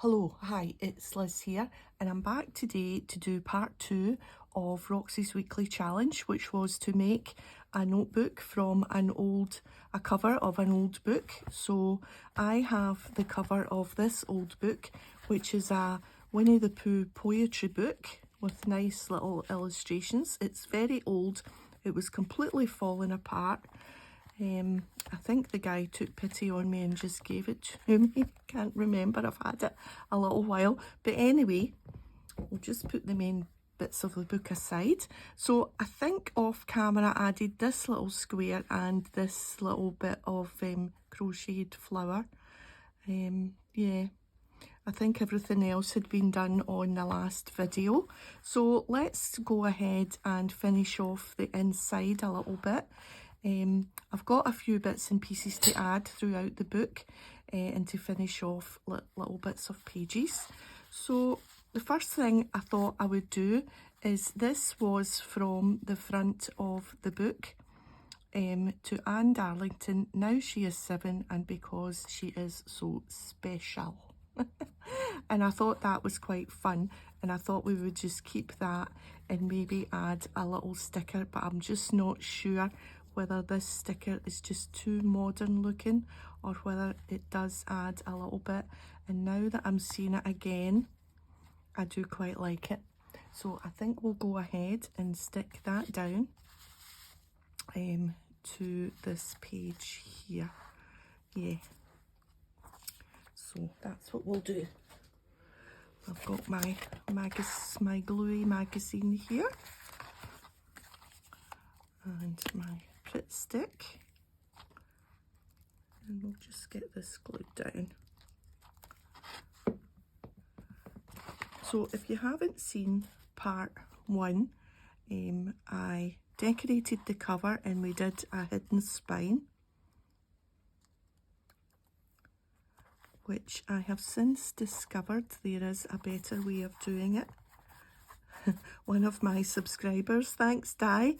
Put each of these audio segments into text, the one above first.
Hello, hi, it's Liz here, and I'm back today to do part 2 of Roxy's weekly challenge, which was to make a notebook from a cover of an old book. So I have the cover of this old book, which is a Winnie the Pooh poetry book with nice little illustrations. It's very old, it was completely falling apart. I think the guy took pity on me and just gave it to me. Can't remember, I've had it a little while. But anyway, we'll just put the main bits of the book aside. So I think off camera I added this little square and this little bit of crocheted flower. Yeah, I think everything else had been done on the last video. So let's go ahead and finish off the inside a little bit. I've got a few bits and pieces to add throughout the book and to finish off little bits of pages. So the first thing I thought I would do is, this was from the front of the book, to Anne Darlington. Now she is 7 and because she is so special. And I thought that was quite fun, and I thought we would just keep that and maybe add a little sticker, but I'm just not sure whether this sticker is just too modern looking or whether it does add a little bit. And now that I'm seeing it again, I do quite like it. So I think we'll go ahead and stick that down to this page here. Yeah. So that's what we'll do. I've got my gluey magazine here and my Pritt stick, and we'll just get this glued down. So if you haven't seen part 1, I decorated the cover and we did a hidden spine, which I have since discovered there is a better way of doing it. One of my subscribers, thanks Di,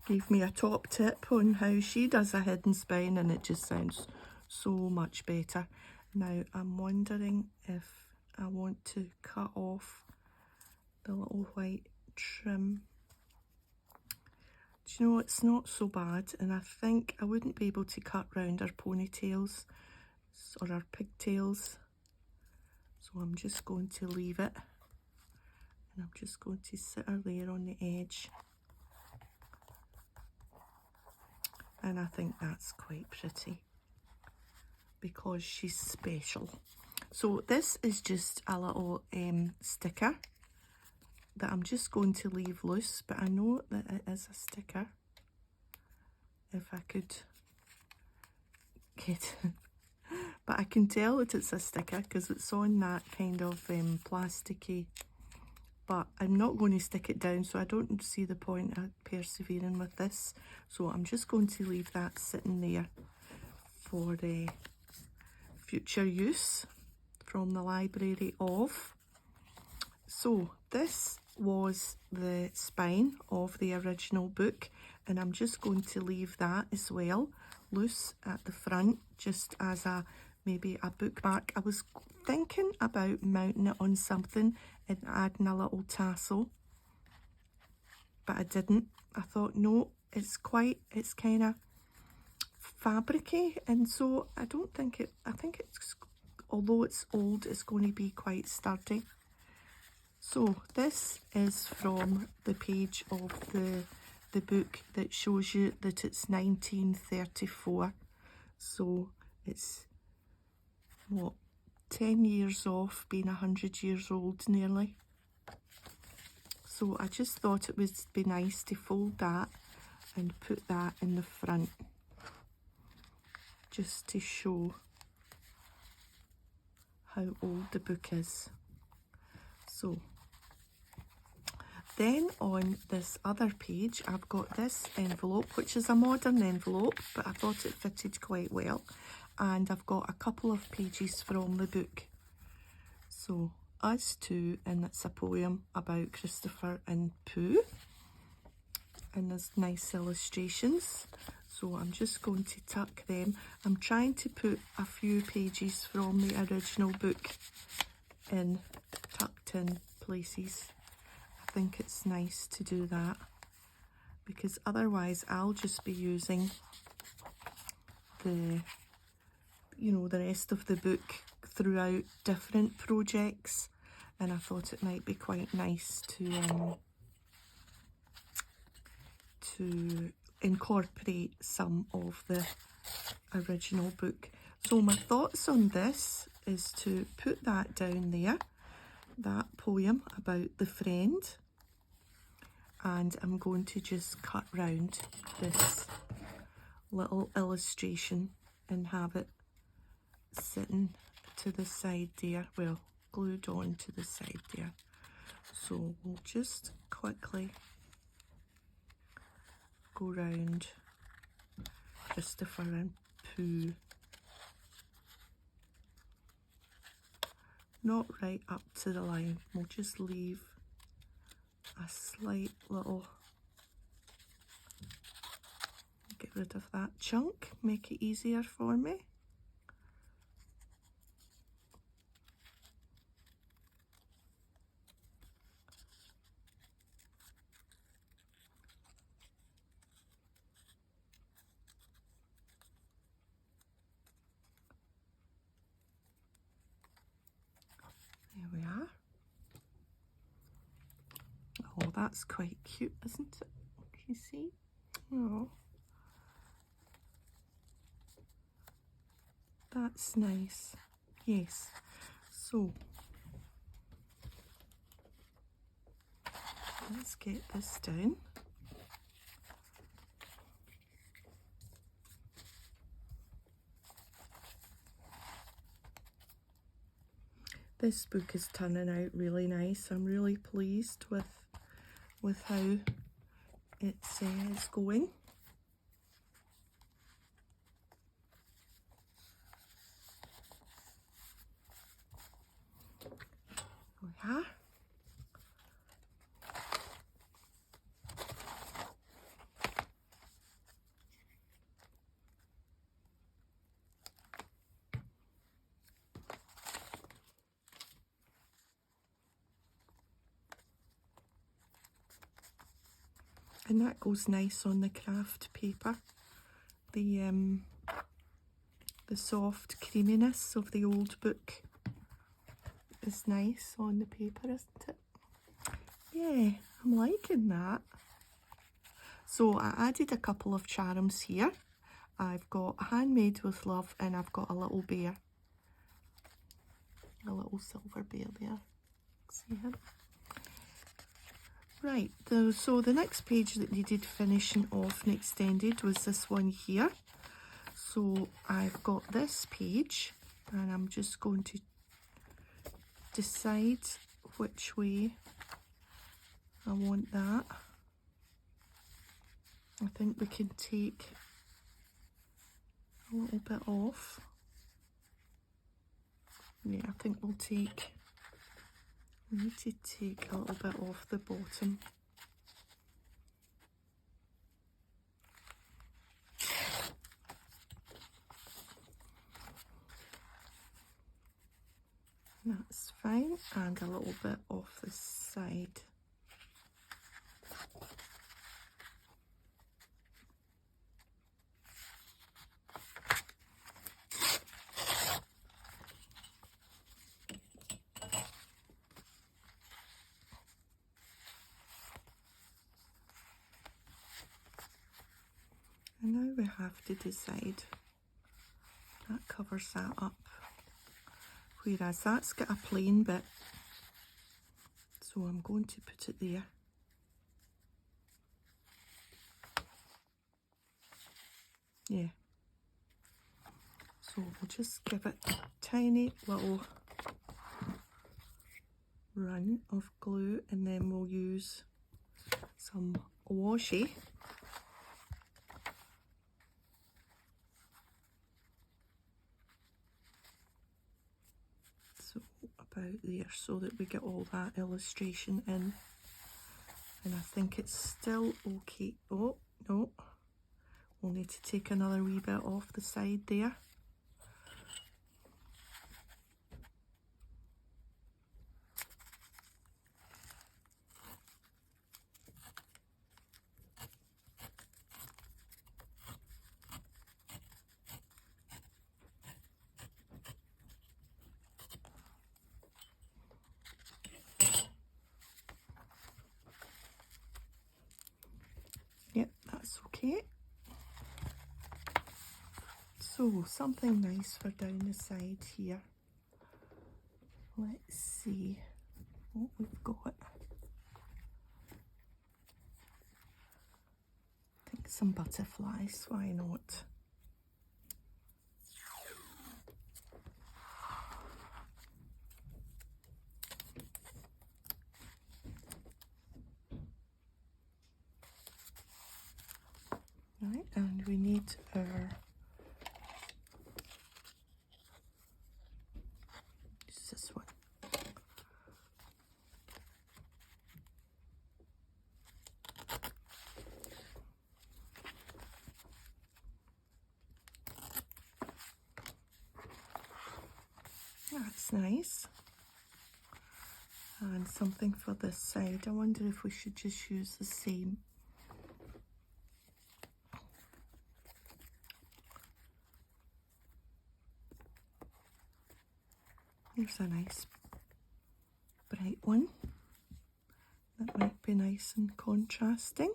gave me a top tip on how she does a hidden spine, and it just sounds so much better. Now I'm wondering if I want to cut off the little white trim. Do you know, it's not so bad, and I think I wouldn't be able to cut round our ponytails or our pigtails, so I'm just going to leave it, and I'm just going to sit her there on the edge, and I think that's quite pretty because she's special. So this is just a little sticker that I'm just going to leave loose, but I know that it is a sticker. If I could get it. But I can tell that it's a sticker because it's on that kind of plasticky, but I'm not going to stick it down, so I don't see the point of persevering with this. So I'm just going to leave that sitting there for future use from the library of. So this was the spine of the original book, and I'm just going to leave that as well loose at the front, just as maybe a bookmark. I was thinking about mounting it on something and adding a little tassel, but I didn't. I thought, no, it's kind of fabricy, and so I think it's, although it's old, it's going to be quite sturdy. So this is from the page of the book that shows you that it's 1934. So it's, what, 10 years off being 100 years old nearly. So I just thought it would be nice to fold that and put that in the front, just to show how old the book is. So then on this other page, I've got this envelope, which is a modern envelope, but I thought it fitted quite well. And I've got a couple of pages from the book. So Us Two, and it's a poem about Christopher and Pooh. And there's nice illustrations. So I'm just going to tuck them. I'm trying to put a few pages from the original book in, tucked in places. I think it's nice to do that, because otherwise I'll just be using the, you know, the rest of the book throughout different projects, and I thought it might be quite nice to incorporate some of the original book. So my thoughts on this is to put that down there, that poem about the friend, and I'm going to just cut round this little illustration and have it sitting to the side there, well, glued on to the side there. So we'll just quickly go round Christopher and Pooh. Not right up to the line, we'll just leave a slight little, get rid of that chunk, make it easier for me. There we are. Oh, that's quite cute, isn't it? Can you see? Oh, that's nice. Yes. So let's get this down. This book is turning out really nice. I'm really pleased with how it's going. Yeah. And that goes nice on the craft paper. The soft creaminess of the old book is nice on the paper, isn't it? Yeah, I'm liking that. So I added a couple of charms here. I've got Handmade with Love, and I've got a little bear. A little silver bear there. See him? Right, so the next page that needed finishing off and extended was this one here. So I've got this page, and I'm just going to decide which way I want that. I think we can take a little bit off. Yeah, I think we need to take a little bit off the bottom. That's fine, and a little bit off the side. And now we have to decide. That covers that up, whereas that's got a plain bit, so I'm going to put it there. Yeah. So we'll just give it a tiny little run of glue, and then we'll use some washi. So about there, so that we get all that illustration in. And I think it's still okay. Oh, no. We'll need to take another wee bit off the side there. Yep, that's okay. So something nice for down the side here. Let's see what we've got. I think some butterflies, why not? Right, and we need our this one. That's nice. And something for this side. I wonder if we should just use the same. Here's a nice bright one. That might be nice and contrasting.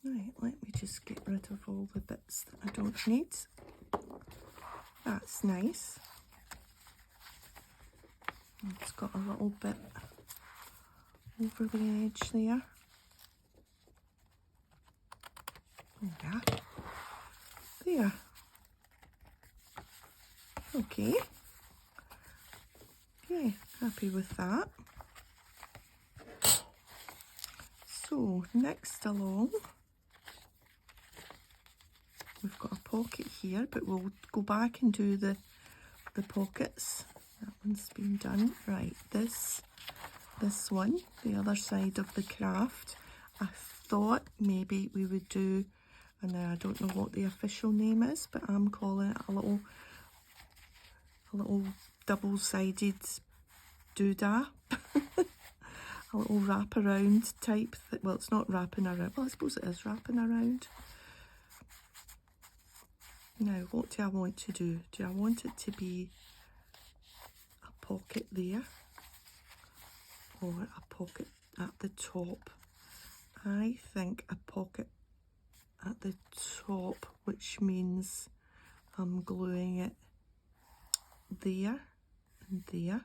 Right, let me just get rid of all the bits that I don't need. That's nice. It's got a little bit over the edge there. Yeah. There. Okay. Yeah, happy with that. So, next along, we've got a pocket here, but we'll go back and do the pockets. That one's been done. Right, this one, the other side of the craft, I thought maybe we would do, and I don't know what the official name is, but I'm calling it a little double-sided doodah. A little wrap-around type. Well, it's not wrapping around. Well, I suppose it is wrapping around. Now, what do I want to do? Do I want it to be a pocket there or a pocket at the top? I think a pocket at the top, which means I'm gluing it there and there.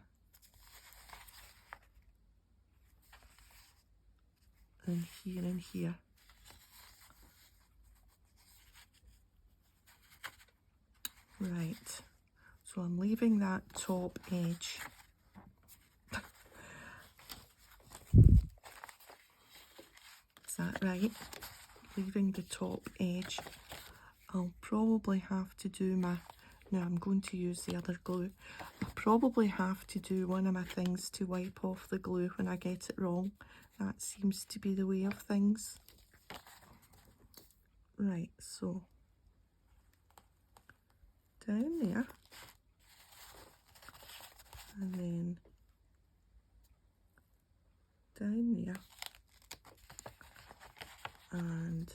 And here and here. Right, so I'm leaving that top edge. Is that right? Leaving the top edge. I'll probably have to do my, now I'm going to use the other glue. I'll probably have to do one of my things to wipe off the glue when I get it wrong. That seems to be the way of things. Right, so down there, and then down there, and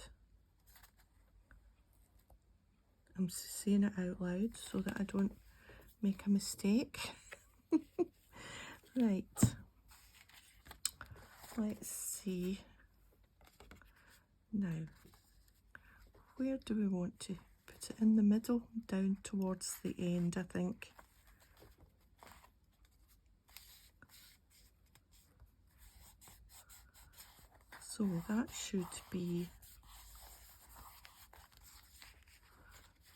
I'm saying it out loud so that I don't make a mistake. Right, let's see. Now, where do we want to put it? In the middle, down towards the end, I think. So that should be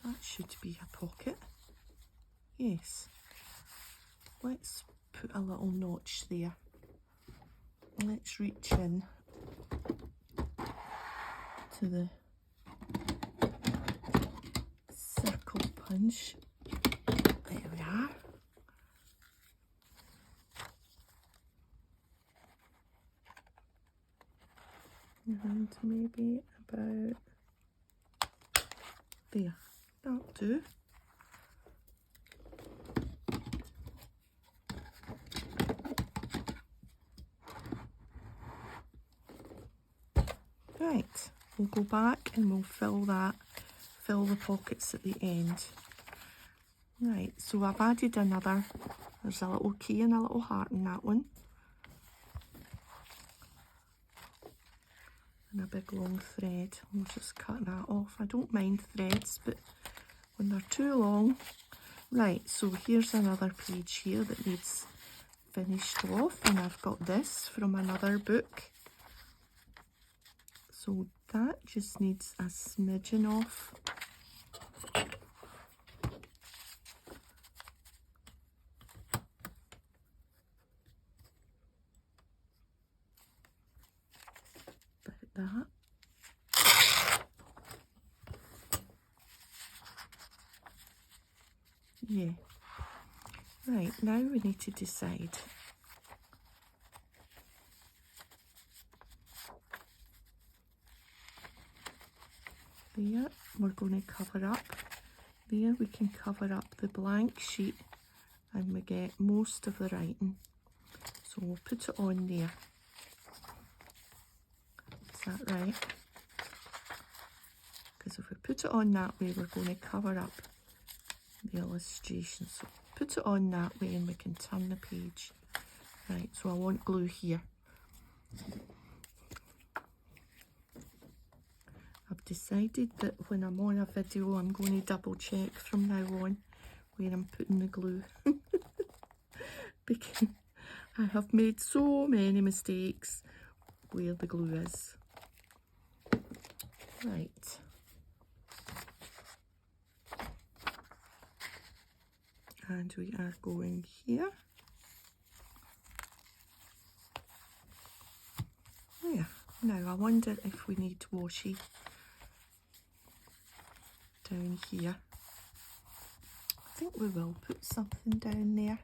a pocket. Yes. Let's put a little notch there. Let's reach in to the circle punch. There we are. And maybe about there. That'll do. Right, we'll go back and we'll fill the pockets at the end. Right, so I've added another, there's a little key and a little heart in that one. And a big long thread. We'll just cut that off. I don't mind threads, but when they're too long. Right, so here's another page here that needs finished off, and I've got this from another book. So that just needs a smidgen off. Like that. Yeah. Right, now we need to decide. There, we're going to cover up. There we can cover up the blank sheet and we get most of the writing. So we'll put it on there. Is that right? Because if we put it on that way, we're going to cover up the illustration. So put it on that way and we can turn the page. Right, so I want glue here. I've decided that when I'm on a video, I'm going to double check from now on where I'm putting the glue. Because I have made so many mistakes where the glue is. Right. And we are going here. There. Now I wonder if we need washi down here. I think we will put something down there.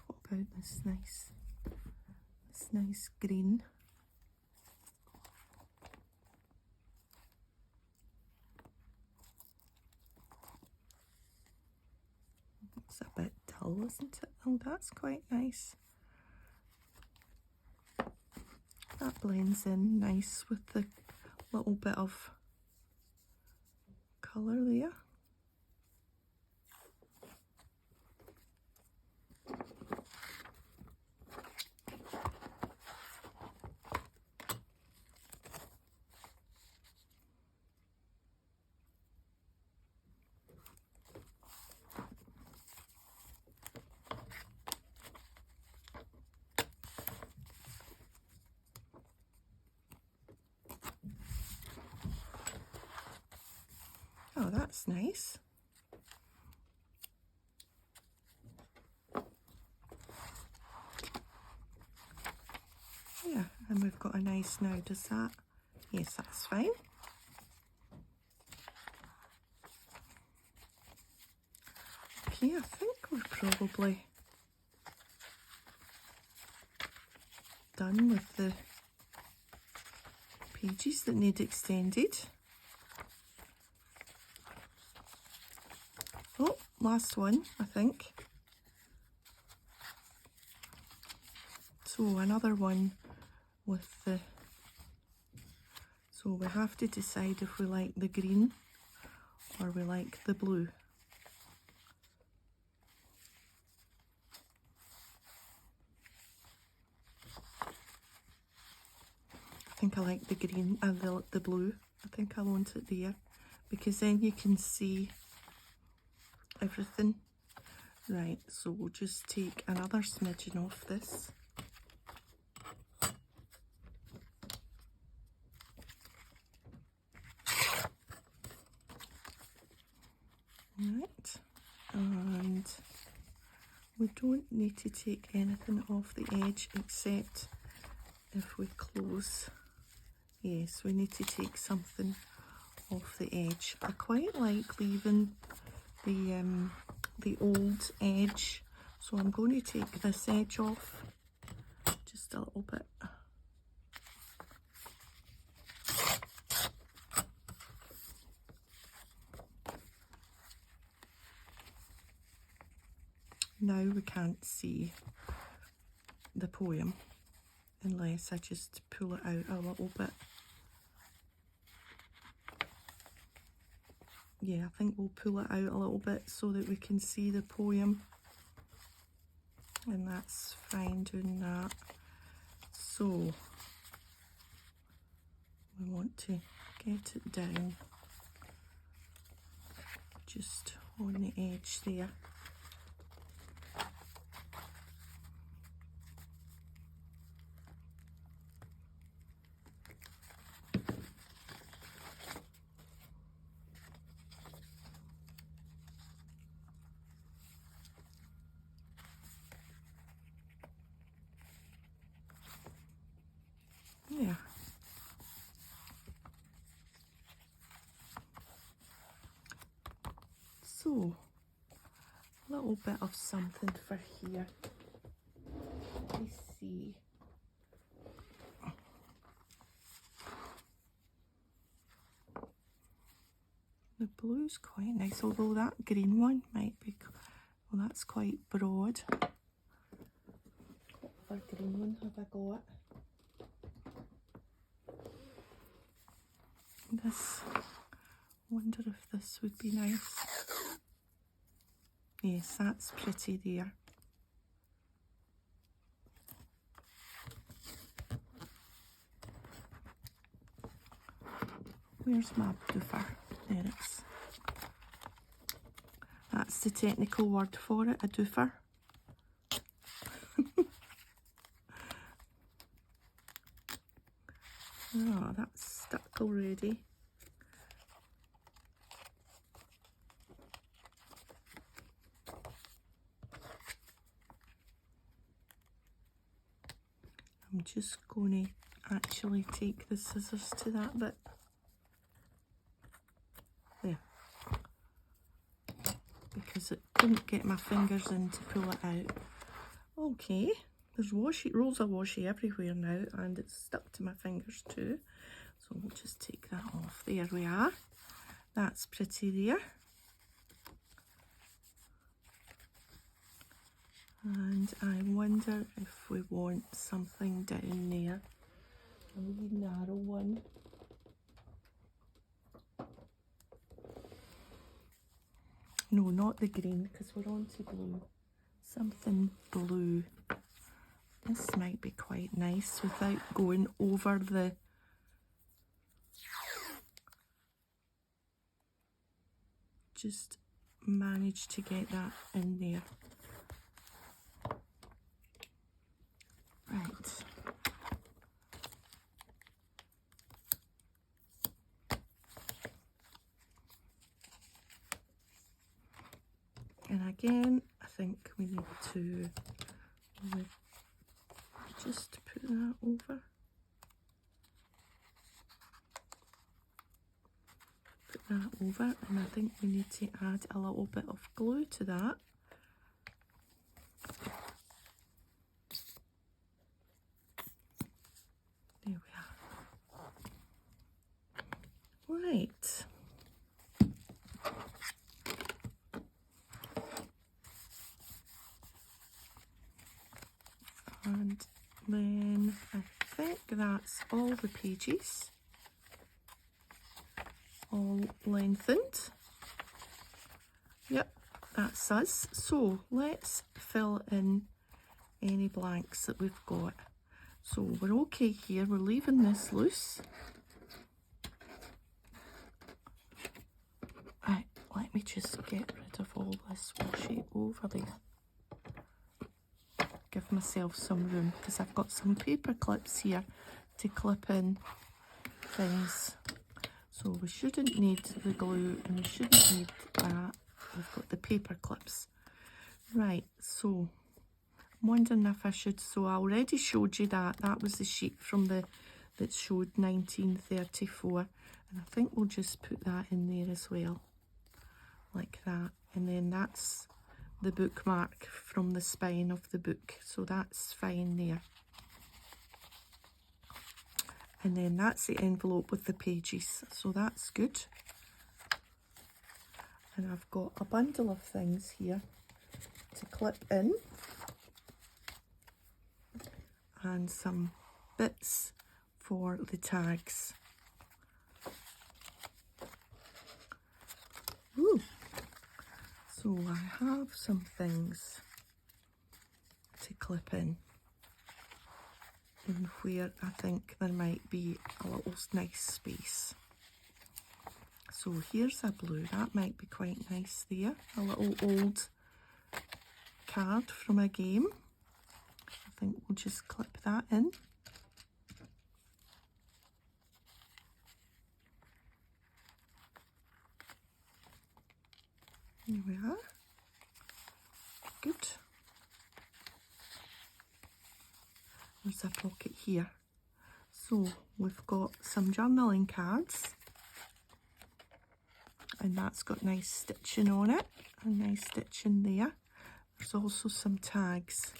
What about this nice green? It's a bit dull, isn't it? Oh, that's quite nice. That blends in nice with the little bit of colour there. Oh, that's nice. Yeah, and we've got a nice now, does that? Yes, that's fine. Okay, I think we're probably done with the pages that need extended. Oh, last one, I think. So another one with the, so we have to decide if we like the green or we like the blue. I think I like the green and the blue. I think I want it there because then you can see everything. Right, so we'll just take another smidgen off this. Right, and we don't need to take anything off the edge except if we close. Yes, we need to take something off the edge. I quite like leaving the old edge, so I'm going to take this edge off just a little bit. Now we can't see the poem unless I just pull it out a little bit. Yeah, I think we'll pull it out a little bit so that we can see the poem. And that's fine doing that. So, we want to get it down just on the edge there. Yeah. So, a little bit of something for here. Let's see. The blue's quite nice, although that green one might be, well, that's quite broad. What other green one have I got? This, wonder if this would be nice. Yes, that's pretty there. Where's my buffer? There it is. That's the technical word for it, a doofer. Oh, that's stuck already. I'm just going to actually take the scissors to that bit. There. Because it couldn't get my fingers in to pull it out. Okay, there's rolls of washi everywhere now, and it's stuck to my fingers too. So we'll just take that off. There we are. That's pretty there. And I wonder if we want something down there. A wee narrow one. No, not the green, because we're on to blue. Something blue. This might be quite nice without going over the... Just manage to get that in there. Right. And again, I think we need to just put that over. Put that over, and I think we need to add a little bit of glue to that. There we are. Right. And then I think that's all the pages, all lengthened. Yep, that's us. So let's fill in any blanks that we've got. So we're okay here, we're leaving this loose. Right, let let me just get rid of all this washi over there. Give myself some room because I've got some paper clips here to clip in things. So we shouldn't need the glue and we shouldn't need that. We've got the paper clips. Right, so I'm wondering if I should, so I already showed you that. That was the sheet from that showed 1934. And I think we'll just put that in there as well, like that. And then that's the bookmark from the spine of the book. So that's fine there. And then that's the envelope with the pages. So that's good. And I've got a bundle of things here to clip in. And some bits for the tags. Ooh. So I have some things to clip in where I think there might be a little nice space. So here's a blue, that might be quite nice there. A little old card from a game. I think we'll just clip that in. There we are. Good. There's a pocket here. So we've got some journaling cards. And that's got nice stitching on it. A nice stitching there. There's also some tags.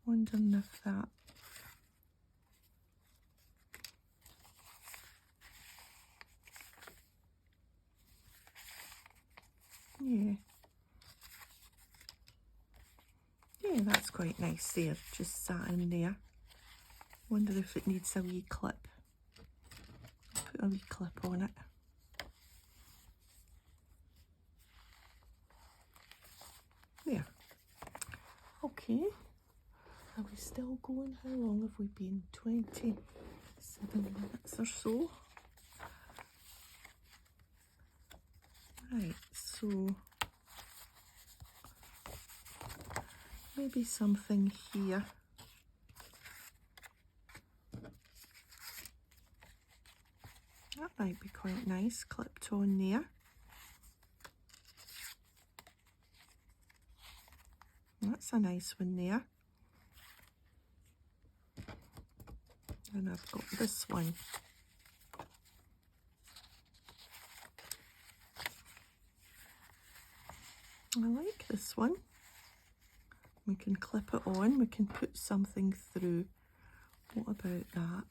Wondering if that yeah, that's quite nice there, just sat in there. Wonder if it needs a wee clip. Put a wee clip on it. There. Okay. Are we still going? How long have we been? 27 minutes or so. Right, so maybe something here. That might be quite nice, clipped on there. That's a nice one there. And I've got this one. I like this one. We can clip it on, we can put something through. What about that?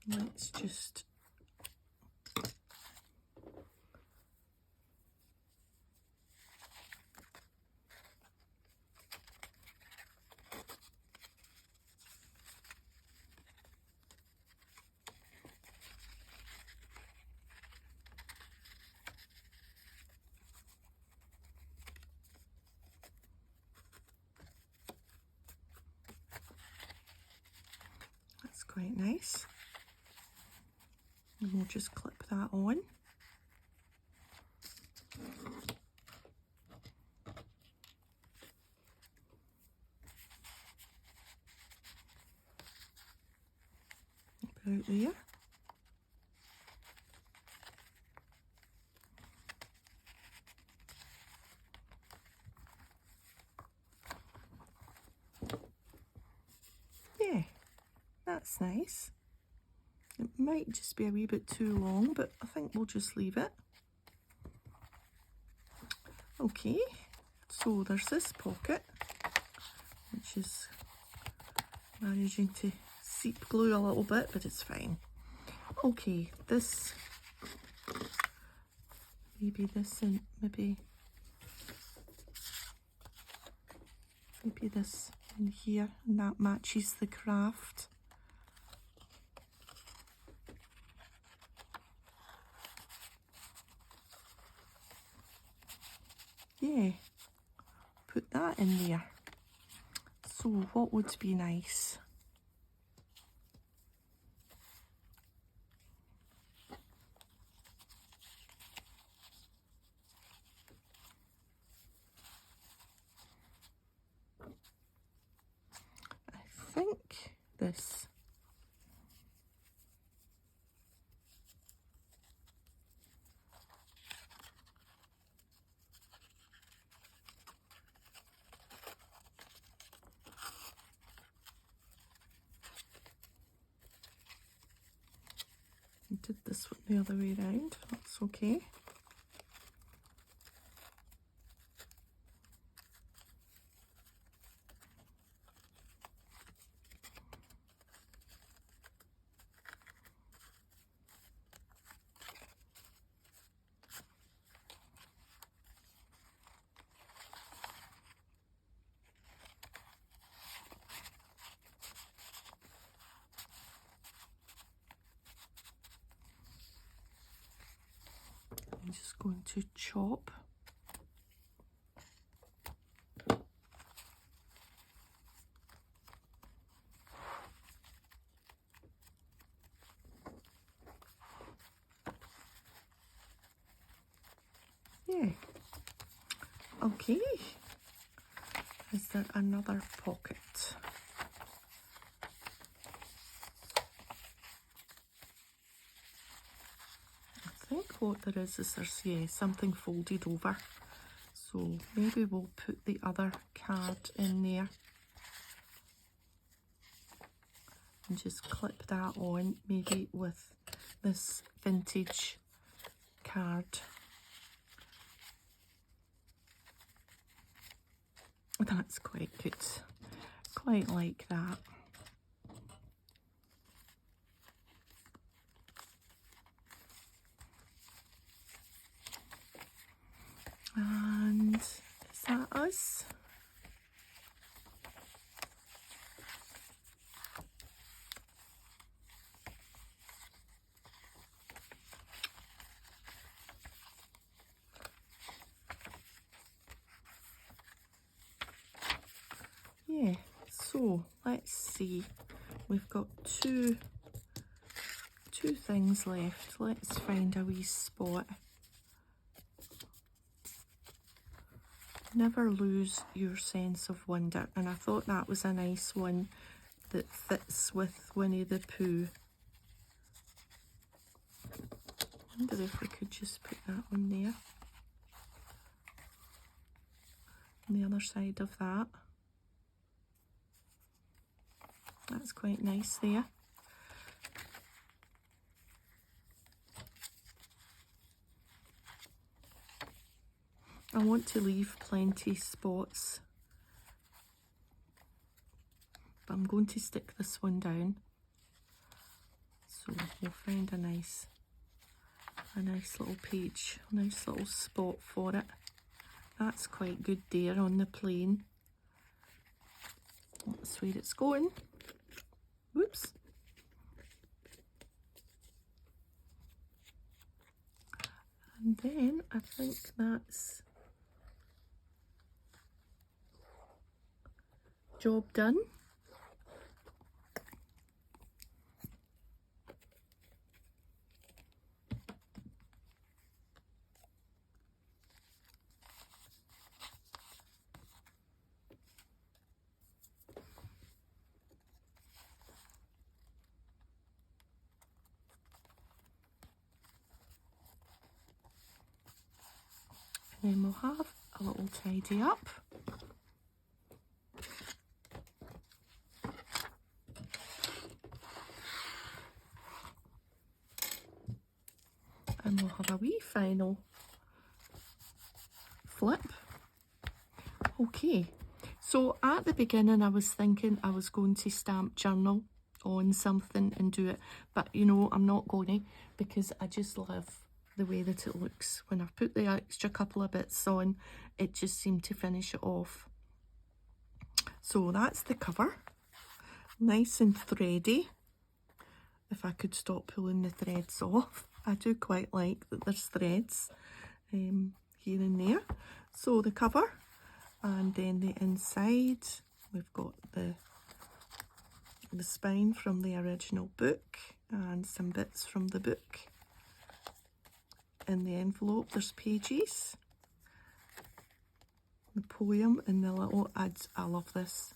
Let's just quite nice. And we'll just clip that on. About there. Yeah, that's nice. It might just be a wee bit too long, but I think we'll just leave it. Okay, so there's this pocket, which is managing to seep glue a little bit, but it's fine. Okay, this, maybe this, and maybe this in here, and that matches the craft. Yeah, that in there. So what would be nice? I think this. I did this one the other way around, that's okay. I'm just going to chop. Yeah. Okay. Is there another pocket? I think what there is there's, yeah, something folded over. So maybe we'll put the other card in there and just clip that on, maybe with this vintage card. That's quite good. Quite like that. And is that us? Yeah, so let's see. We've got two things left. Let's find a wee spot. Never lose your sense of wonder, and I thought that was a nice one that fits with Winnie the Pooh. I wonder if we could just put that on there. On the other side of that. That's quite nice there. I want to leave plenty spots, but I'm going to stick this one down. So we'll find a nice little page, a nice little spot for it. That's quite good there on the plane. That's where it's going. Whoops. And then I think that's job done. And then we'll have a little tidy up. And we'll have a wee final flip. Okay, so at the beginning I was thinking I was going to stamp journal on something and do it, but you know, I'm not going to, because I just love the way that it looks. When I've put the extra couple of bits on, it just seemed to finish it off. So that's the cover, nice and thready. If I could stop pulling the threads off. I do quite like that there's threads here and there. So the cover, And then the inside, we've got the spine from the original book and some bits from the book. In the envelope there's pages, the poem and the little ads. I love this.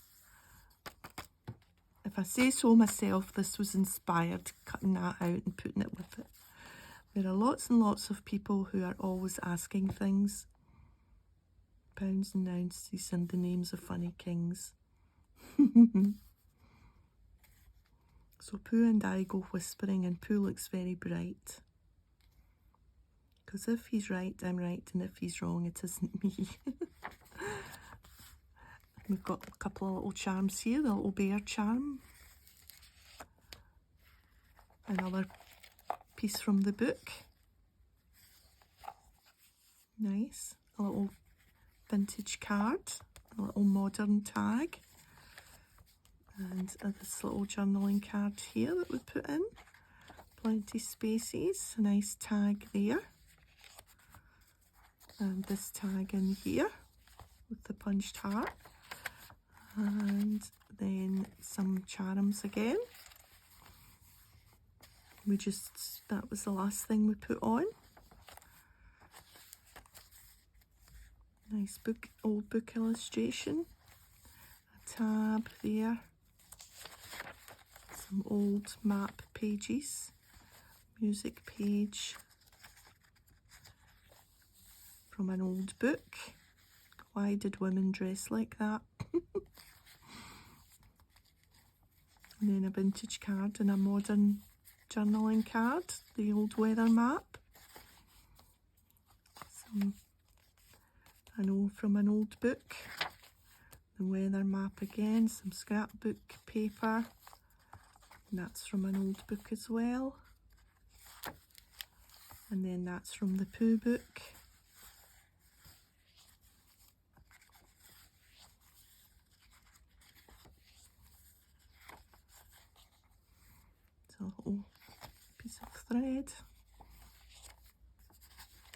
If I say so myself, this was inspired, cutting that out and putting it with it. There are lots and lots of people who are always asking things. Pounds and ounces and the names of funny kings. So Pooh and I go whispering, and Pooh looks very bright. Because if he's right, I'm right, and if he's wrong, it isn't me. We've got a couple of little charms here, the little bear charm. Another piece from the book. Nice. A little vintage card, a little modern tag. And this little journaling card here that we put in. Plenty spaces, a nice tag there. And this tag in here with the punched heart. And then some charms again. That was the last thing we put on. Nice book, old book illustration. A tab there. Some old map pages. Music page from an old book. Why did women dress like that? And then a vintage card and a modern journaling card, the old weather map. I know from an old book, the weather map again, some scrapbook paper, and that's from an old book as well. And then that's from the Pooh book. So a little piece of thread,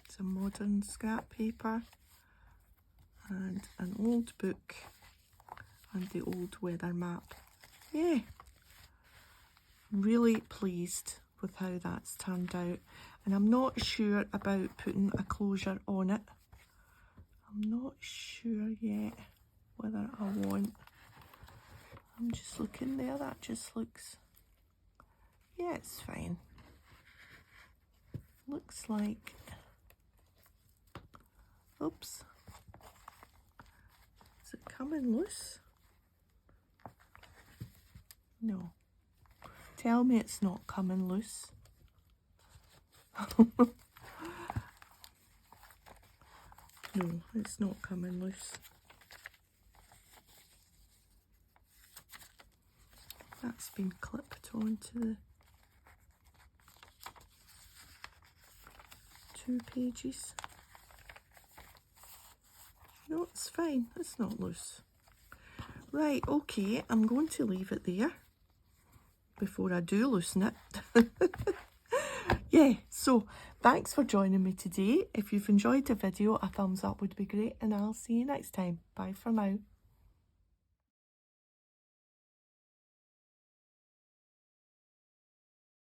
some modern scrap paper, and an old book, and the old weather map. Yeah, really pleased with how that's turned out, and I'm not sure about putting a closure on it. I'm not sure yet whether I want. I'm just looking there, that just looks, yeah, it's fine. Looks like, oops, is it coming loose? No. Tell me it's not coming loose. No, it's not coming loose. That's been clipped onto the 2 pages. No, it's fine. It's not loose. Right, okay, I'm going to leave it there before I do loosen it. Yeah, so thanks for joining me today. If you've enjoyed the video, a thumbs up would be great, and I'll see you next time. Bye for now.